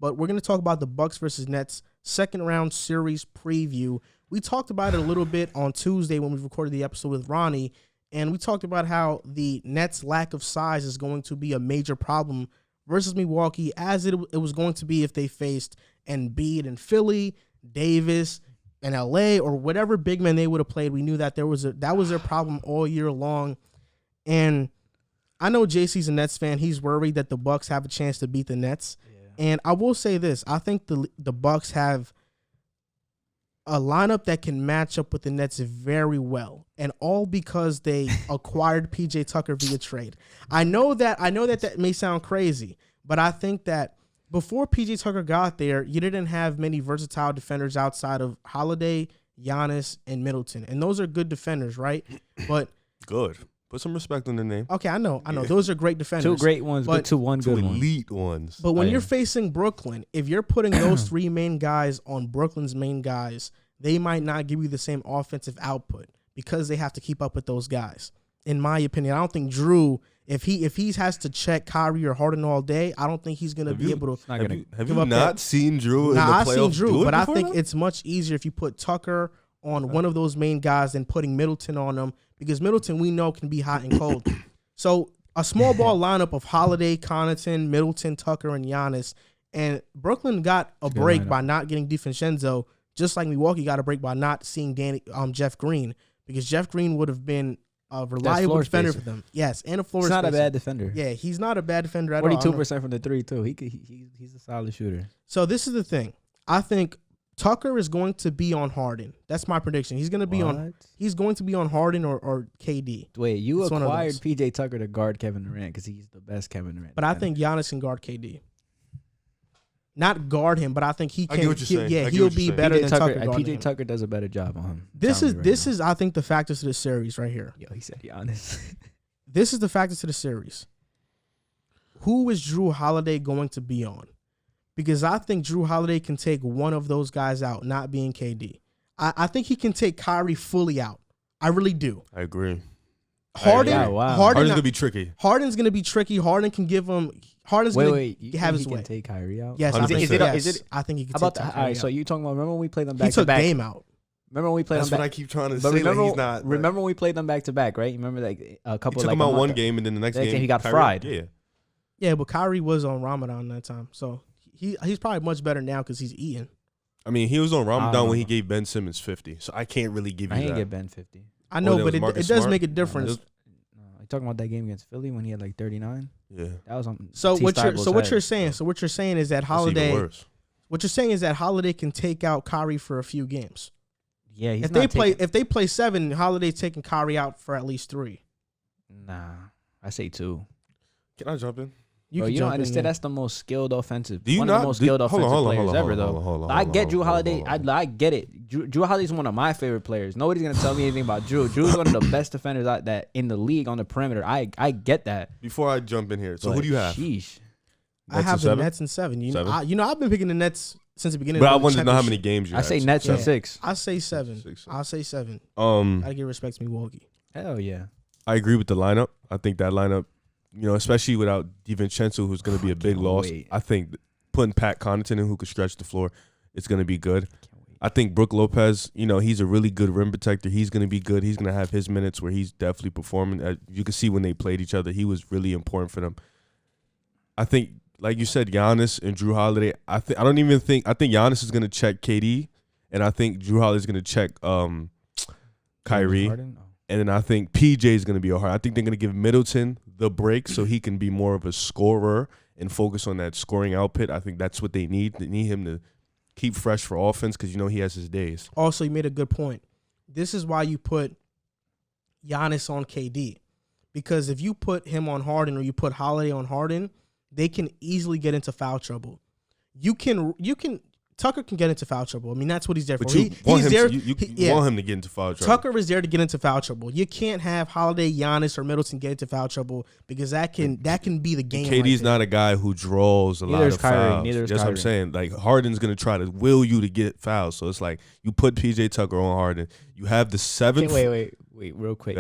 but we're going to talk about the Bucks versus Nets second round series preview. We talked about it a little bit on Tuesday when we recorded the episode with Ronnie, and we talked about how the Nets' lack of size is going to be a major problem versus Milwaukee, as it was going to be if they faced Embiid in Philly, Davis in LA, or whatever big men they would have played. We knew that that was their problem all year long. And I know JC's a Nets fan. He's worried that the Bucks have a chance to beat the Nets. Yeah. And I will say this. I think the Bucks have a lineup that can match up with the Nets very well, and all because they acquired PJ Tucker via trade. I know that may sound crazy, but I think that before PJ Tucker got there, you didn't have many versatile defenders outside of Holiday, Giannis, and Middleton, and those are good defenders, right? But good. Put some respect on the name. Okay, I know. Those are great defenders. Two great ones, but two elite ones. But when you're facing Brooklyn, if you're putting those three main guys on Brooklyn's main guys, they might not give you the same offensive output because they have to keep up with those guys. In my opinion, I don't think Drew, if he has to check Kyrie or Harden all day, I don't think he's going to be able to. Have you not seen Drew in the playoffs? I've seen Drew, but I think it's much easier if you put Tucker on one of those main guys than putting Middleton on them, because Middleton we know can be hot and cold. So a small ball lineup of Holiday, Connaughton, Middleton, Tucker, and Giannis, and Brooklyn got a break by not getting DiVincenzo, just like Milwaukee got a break by not seeing Jeff Green, because Jeff Green would have been a reliable defender for them. Yes, and a floor spacer. He's not a bad defender. Yeah, he's not a bad defender at all. 42% from the three too. He's a solid shooter. So this is the thing. I think Tucker is going to be on Harden. That's my prediction. He's going to be on Harden or KD. Wait, you acquired PJ Tucker to guard Kevin Durant because he's the best Kevin Durant. But I think Giannis can guard KD. Not guard him, but I think he can. I get what you're saying. Yeah, he'll be better than Tucker. PJ Tucker does a better job on him. This is I think the factors to the series right here. Yo, he said Giannis. This is the factors to the series. Who is Drew Holiday going to be on? Because I think Drew Holiday can take one of those guys out, not being KD. I think he can take Kyrie fully out. I really do. I agree. Harden's going to be tricky. Harden's going to be tricky. Harden can give him. Harden's going to have his way. Can take Kyrie out? Yes, I think is it? I think he can take Kyrie out. All right, so you talking about, remember when we played them back to back? He took Game out. Remember when we played them back? That's what I keep trying to say. He's not. Remember when we played them back to back, right? You remember like a couple. He took him out one game, and then the next game he got fried. Yeah, but Kyrie was on Ramadan that time, so he's probably much better now because he's eating. I mean, he was on Ramadan when he gave Ben Simmons 50, so I can't really give you that. I ain't get Ben 50. I know, but it does make a difference. You talking about that game against Philly when he had like 39? Yeah, that was on. So what you're saying is that Holiday. What you're saying is that Holiday can take out Kyrie for a few games. Yeah, if they play 7, Holiday's taking Kyrie out for at least 3. Nah, I say 2. Can I jump in? You don't understand. That's the most skilled offensive. Do you one not? of the most skilled offensive players ever, though. Hold on, I get Drew Holiday. I get it. Drew Holiday's one of my favorite players. Nobody's gonna tell me anything about Drew. Drew's one of the best defenders out that in the league on the perimeter. I get that. Before I jump in here, so who do you have? Sheesh. I have the Nets in 7. I've been picking the Nets since the beginning. But I wanted to know how many games you. I say Nets in 6. I say 7. I'll say 7. I give respect to Milwaukee. Hell yeah. I agree with the lineup. I think that lineup, especially without DiVincenzo, who's going to be a big loss. I think putting Pat Connaughton in, who could stretch the floor, it's going to be good. I think Brook Lopez, he's a really good rim protector. He's going to be good. He's going to have his minutes where he's definitely performing. You can see when they played each other, he was really important for them. I think, like you said, Giannis and Drew Holiday. I think Giannis is going to check KD, and I think Drew Holiday is going to check Kyrie. And then I think PJ is going to be a hard. I think they're going to give Middleton the break so he can be more of a scorer and focus on that scoring output. I think that's what they need. They need him to keep fresh for offense because, he has his days. Also, you made a good point. This is why you put Giannis on KD. Because if you put him on Harden or you put Holiday on Harden, they can easily get into foul trouble. Tucker can get into foul trouble. I mean, that's what he's there for. You want him to get into foul trouble. Tucker is there to get into foul trouble. You can't have Holiday, Giannis, or Middleton get into foul trouble because that can be the game. KD's not a guy who draws a lot of fouls. That's what I'm saying. Like, Harden's going to try to will you to get fouls. So it's like you put PJ Tucker on Harden. You have the 7th. Wait, real quick.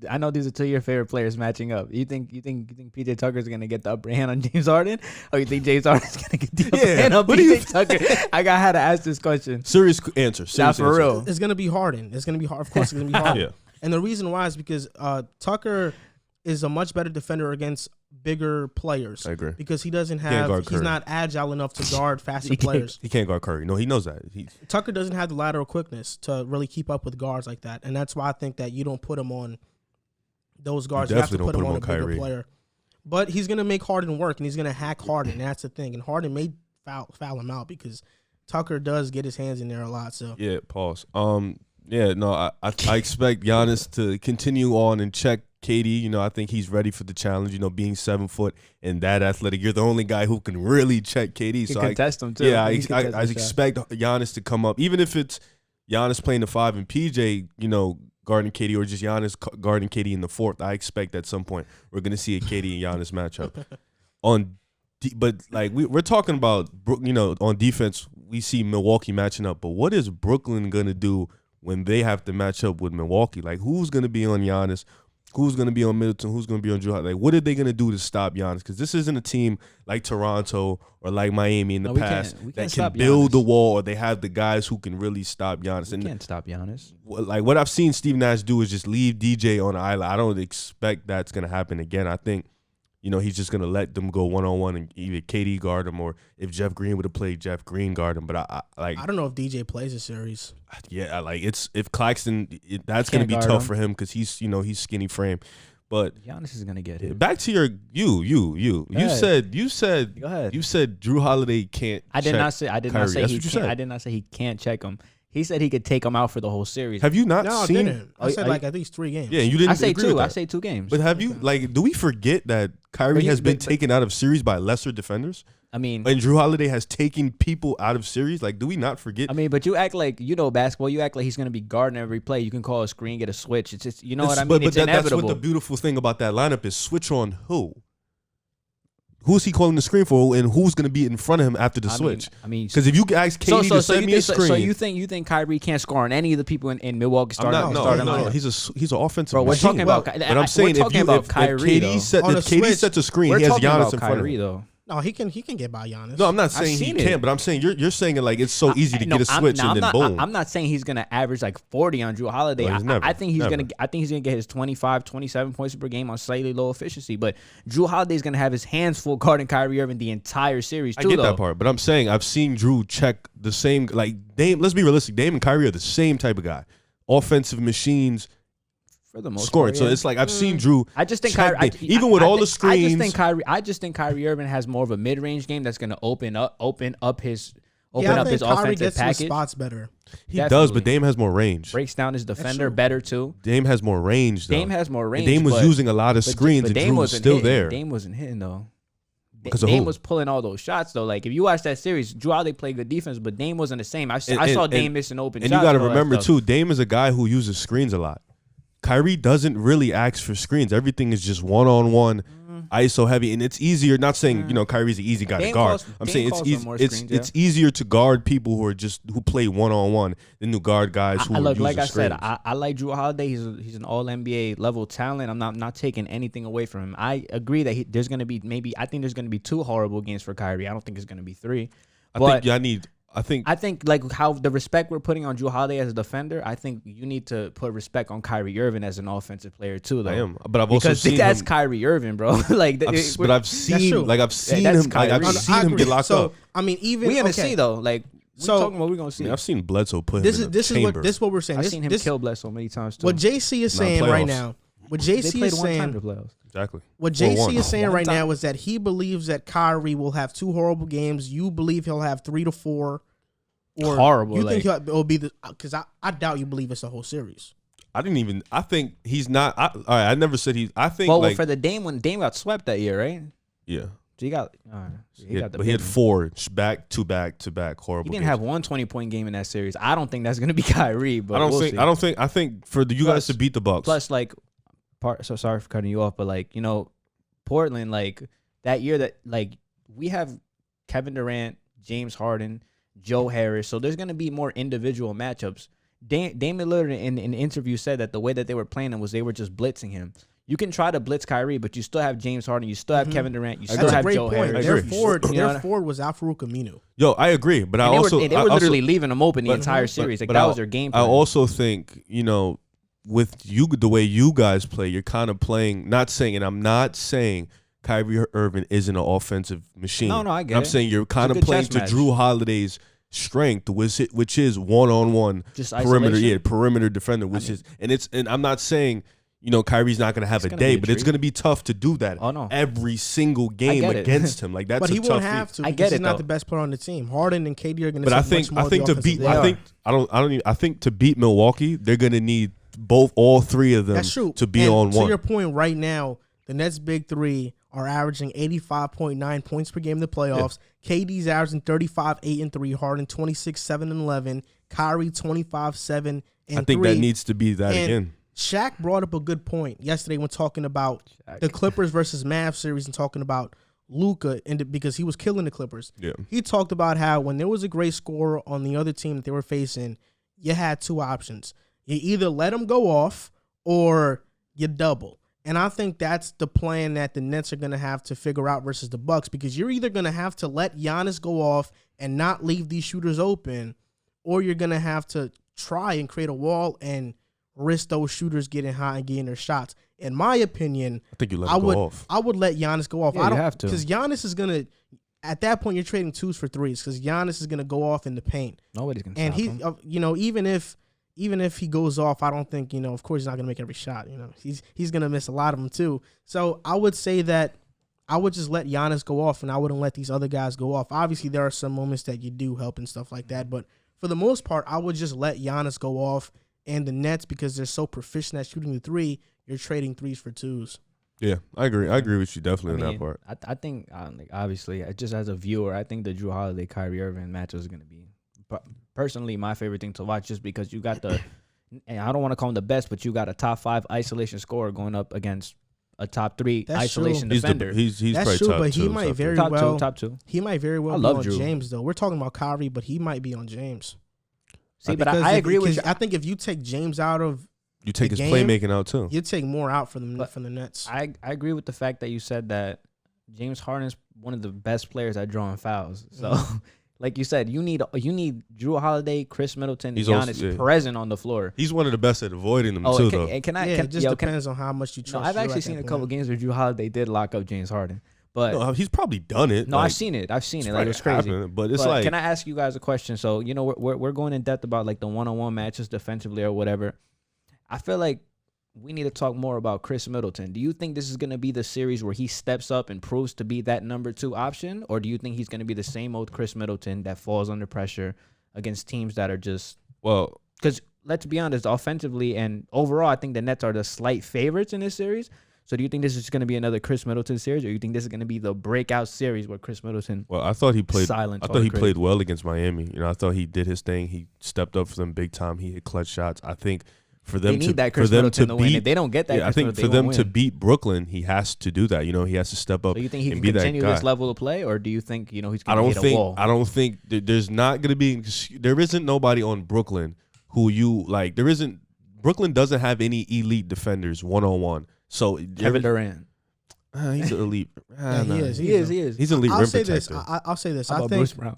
I know these are two of your favorite players matching up. You think PJ Tucker is gonna get the upper hand on James Harden, or you think James Harden is gonna get the upper hand on PJ Tucker? I had to ask this question. Serious answer. Not for real. It's gonna be Harden. It's gonna be hard. Of course, it's gonna be Harden. Yeah. And the reason why is because Tucker is a much better defender against bigger players. I agree. Because he doesn't Can't have, guard he's Curry. not agile enough to guard faster players. He can't guard Curry. No, he knows that. Tucker doesn't have the lateral quickness to really keep up with guards like that. And that's why I think that you don't put him on those guards. You have to put him on a bigger player. But he's going to make Harden work, and he's going to hack Harden. And that's the thing. And Harden may foul him out because Tucker does get his hands in there a lot. So Yeah, pause. Yeah, no, I expect Giannis to continue on and check KD. You know, I think he's ready for the challenge. You know, being 7 foot and that athletic, you're the only guy who can really check KD. So I contest him too. Yeah, I expect Giannis to come up, even if it's Giannis playing the 5 and PJ, you know, guarding KD, or just Giannis guarding KD in the 4th. I expect at some point we're gonna see a KD and Giannis matchup. But like we're talking about, you know, on defense, we see Milwaukee matching up. But what is Brooklyn gonna do when they have to match up with Milwaukee? Like, who's going to be on Giannis? Who's going to be on Middleton? Who's going to be on Drew Holiday? Like, what are they going to do to stop Giannis? Because this isn't a team like Toronto or like Miami in the past that can build the wall, or they have the guys who can really stop Giannis. We can't stop Giannis. Like, what I've seen Steve Nash do is just leave DJ on the island. I don't expect that's going to happen again. I think, you know, he's just going to let them go one-on-one and either KD guard him, or if Jeff Green would have played, Jeff Green guard him. But I don't know if DJ plays a series. Yeah, like if Claxton, that's going to be tough for him because he's, you know, he's skinny frame. But Giannis is going to get him. Back to your you Go ahead. You said Drew Holiday can't. I did not say he can't check him. He said he could take him out for the whole series. Have you not seen? I didn't. I said like at least 3 games. Yeah, you didn't. I say agree 2. With that. I say 2 games. But have you, like, do we forget that Kyrie has been taken out of series by lesser defenders? I mean, and Drew Holiday has taken people out of series. Like, do we not forget? I mean, but you act like, you know, basketball. You act like he's going to be guarding every play. You can call a screen, get a switch. It's just, you know what I mean? It's inevitable. That's what the beautiful thing about that lineup is. Switch on who? Who's he calling the screen for, and who's going to be in front of him after the switch? I mean, because if you ask KD to send me a screen, so you think Kyrie can't score on any of the people in Milwaukee starting? No. He's an offensive. Bro, we're talking about. But I'm saying if KD sets a screen, he has Giannis in front of him. Though. No, he can get by Giannis. No, I'm not saying he can't, but I'm saying you're saying it like it's so easy to get a switch and then boom. I'm not saying he's gonna average like 40 on Drew Holiday. I think he's gonna get his 25, 27 points per game on slightly low efficiency. But Drew Holiday's gonna have his hands full guarding Kyrie Irving the entire series too. I get that part, but I'm saying I've seen Drew check the same. Like Dame, let's be realistic. Dame and Kyrie are the same type of guy, offensive machines. For the most scoring, part, yeah. So it's like I've seen Drew. I just think Kyrie, even with all the screens, I just think Kyrie Irving has more of a mid-range game that's going to open up his Kyrie offensive gets package. His spots better. He does, but Dame has more range. Breaks down his defender better too. Dame has more range. Though. Dame has more range. And Dame was using a lot of screens, and Drew was still there. Dame wasn't hitting though. Dame was pulling all those shots though. Like if you watch that series, Drew Holiday played good defense, but Dame wasn't the same. I saw Dame missing open shots. And you got to remember too, Dame is a guy who uses screens a lot. Kyrie doesn't really ask for screens. Everything is just one-on-one, ISO heavy, and it's easier. Not saying Kyrie's an easy guy to guard. I'm saying it's easier to guard people who play one-on-one than to guard guys who are using screens. I like Drew Holiday. He's an All NBA level talent. I'm not taking anything away from him. I agree that there's going to be I think there's going to be 2 horrible games for Kyrie. I don't think it's going to be 3. I think like how the respect we're putting on Drew Holiday as a defender, I think you need to put respect on Kyrie Irving as an offensive player too. Though. I am, but I've also seen that's Kyrie Irving, bro. I've seen him get locked up. I mean, even we're gonna see though. Like talking what we're gonna see. I mean, I've seen Bledsoe put him in this chamber. Is what we're saying. I've seen him kill Bledsoe many times too. What JC is saying right now. What JC is saying. Exactly. What JC is saying right now is that he believes that Kyrie will have 2 horrible games. You believe he'll have 3 to 4. Or horrible. You think it'll be because I doubt you believe it's a whole series. I think he's not. All right, I never said he's. I think. Well, for the Dame when Dame got swept that year, right? Yeah. So he got. But he had 4 back to back horrible. He didn't have one 20-point game in that series. I don't think that's gonna be Kyrie. But I think for you guys to beat the Bucks. Plus, like, so sorry for cutting you off, but like Portland, like that year that like we have Kevin Durant, James Harden, Joe Harris. So there's going to be more individual matchups. Damian Lillard in an interview said that the way that they were playing him was they were just blitzing him. You can try to blitz Kyrie, but you still have James Harden, you still have Kevin Durant, you still have Joe Harris. Their forward was Al-Farouq Aminu. Yo, I agree, but they were literally leaving him open the entire series. Like that was their game plan. I also think, with the way you guys play, you're kind of playing. I'm not saying Kyrie Irving isn't an offensive machine. No, I get it. I'm saying you're kind of playing to Drew Holiday's strength, which is one-on-one perimeter defender, and I'm not saying Kyrie's not going to have a day, but it's going to be tough to do that every single game against him. Like that's but he won't have to. I get it. He's not the best player on the team. Harden and KD are going to. But I think to beat Milwaukee, they're going to need all three of them to be on one. To your point, right now, the Nets' big three are averaging 85.9 points per game in the playoffs. Yeah. KD's averaging 35, 8 and 3. Harden 26, 7 and 11. Kyrie 25, 7 and 3. I think that needs to be that again. Shaq brought up a good point yesterday when talking about the Clippers versus Mavs series and talking about Luka, because he was killing the Clippers. Yeah. He talked about how when there was a great scorer on the other team that they were facing, you had two options. You either let him go off or you double. And I think that's the plan that the Nets are going to have to figure out versus the Bucks, because you're either going to have to let Giannis go off and not leave these shooters open, or you're going to have to try and create a wall and risk those shooters getting high and getting their shots. In my opinion, I think you let him go off. I would let Giannis go off. Yeah, I don't you have to, because Giannis is gonna. At that point, you're trading twos for threes because Giannis is gonna go off in the paint. Nobody's gonna. And stop him. Even if he goes off, I don't think Of course, he's not gonna make every shot. He's gonna miss a lot of them too. So I would say that I would just let Giannis go off, and I wouldn't let these other guys go off. Obviously, there are some moments that you do help and stuff like that, but for the most part, I would just let Giannis go off. And the Nets, because they're so proficient at shooting the three, you're trading threes for twos. Yeah, I agree. I agree with you definitely on that part. I think, obviously, just as a viewer, I think the Drew Holiday, Kyrie Irving matchup is going to be, personally, my favorite thing to watch, just because you got and I don't want to call him the best, but you got a top 5 isolation scorer going up against a top 3 isolation defender. He's that's probably true, top but 2. he might very top two. He might very well be on Drew. James, though. We're talking about Kyrie, but he might be on James. See, but I agree with you. I think if you take James out of you take his game, playmaking out too. You take more out from the Nets. I agree with the fact that you said that James Harden is one of the best players at drawing fouls. So, like you said, you need Drew Holiday, Chris Middleton, and Giannis present on the floor. He's one of the best at avoiding them too, though. It just depends on how much you trust. I've actually seen a couple games where Drew Holiday did lock up James Harden. But no, he's probably done it. No, I've seen it. Like it's crazy. But it's like, can I ask you guys a question? So we're going in depth about like the one-on-one matches defensively or whatever. I feel like we need to talk more about Chris Middleton. Do you think this is going to be the series where he steps up and proves to be that number 2 option, or do you think he's going to be the same old Chris Middleton that falls under pressure against teams that are just because let's be honest, offensively and overall, I think the Nets are the slight favorites in this series. So do you think this is going to be another Chris Middleton series, or you think this is going to be the breakout series where Chris Middleton? Well, I thought he played. Played well against Miami. I thought he did his thing. He stepped up for them big time. He hit clutch shots. I think for them to win. If they don't get that, I think for them to beat Brooklyn, he has to do that. He has to step up. So you think he can continue this level of play, or do you think he's going to hit a wall? I don't think there's not going to be. There isn't nobody on Brooklyn who you like. There isn't. Brooklyn doesn't have any elite defenders 1-on-1. So Kevin Durant. He's an elite. He is. He's an elite rim protector. I'll say this. How about Bruce Brown?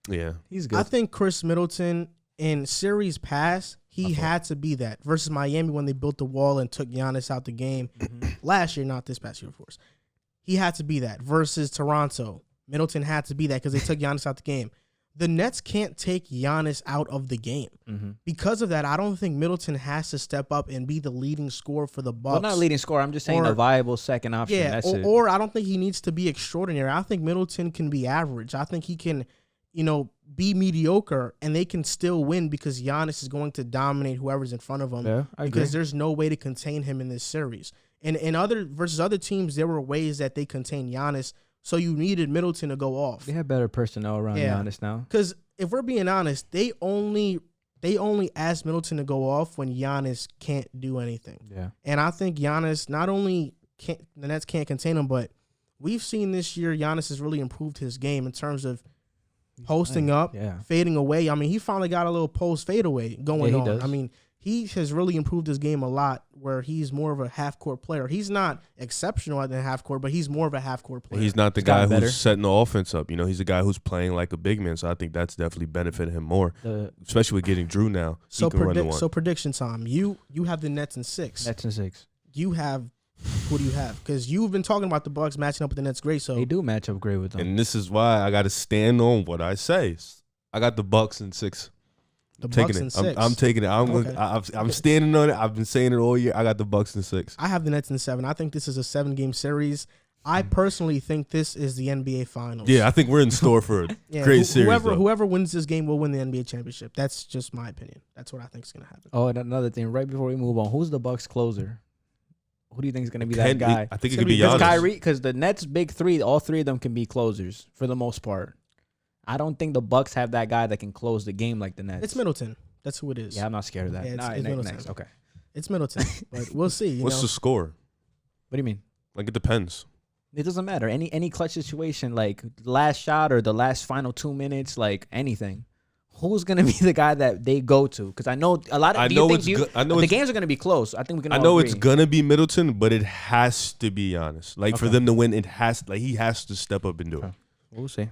Yeah, he's good. I think Chris Middleton in series past, he had to be that versus Miami when they built the wall and took Giannis out the game last year, not this past year, of course. He had to be that versus Toronto. Middleton had to be that because they took Giannis out the game. The Nets can't take Giannis out of the game. Because of that, I don't think Middleton has to step up and be the leading scorer for the Bucks. Well, not leading scorer. I'm just saying a viable second option. Yeah, or I don't think he needs to be extraordinary. I think Middleton can be average. I think he can, be mediocre, and they can still win because Giannis is going to dominate whoever's in front of him. Yeah, I agree. Because there's no way to contain him in this series. And in other teams, there were ways that they contained Giannis. So you needed Middleton to go off. They have better personnel around Giannis now. Because if we're being honest, they only asked Middleton to go off when Giannis can't do anything. Yeah. And I think Giannis not only the Nets can't contain him, but we've seen this year Giannis has really improved his game in terms of posting up, fading away. I mean, he finally got a little post fadeaway going on. Does. I mean, he has really improved his game a lot where he's more of a half-court player. He's not exceptional at the half-court, but he's more of a half-court player. He's not the guy who's setting the offense up. You know, he's a guy who's playing like a big man, so I think that's definitely benefited him more, especially with getting Drew now. So prediction time. You have the Nets in 6. Nets in 6. You have – who do you have? Because you've been talking about the Bucks matching up with the Nets great. So they do match up great with them. And this is why I got to stand on what I say. I got the Bucks in 6. The Bucks in 6. I'm taking it. I'm standing on it. I've been saying it all year. I got the Bucks in 6. I have the Nets in 7. I think this is a 7-game series. I personally think this is the NBA Finals. Yeah, I think we're in store for a great series. Whoever wins this game will win the NBA championship. That's just my opinion. That's what I think is going to happen. Oh, and another thing, right before we move on, who's the Bucks closer? Who do you think is going to be that guy? I think it could be Giannis. Because the Nets' big 3, all 3 of them can be closers for the most part. I don't think the Bucks have that guy that can close the game like the Nets. It's Middleton. That's who it is. Yeah, I'm not scared of that. Yeah, it's Middleton. Next. Okay. It's Middleton, but we'll see. What's the score? What do you mean? Like, it depends. It doesn't matter. Any clutch situation, like last shot or the last final 2 minutes, like anything. Who's gonna be the guy that they go to? Because I know a lot of. The games are gonna be close. I think we can. I know it's gonna be Middleton, but it has to be Giannis. Like for them to win, he has to step up and do it. We'll see.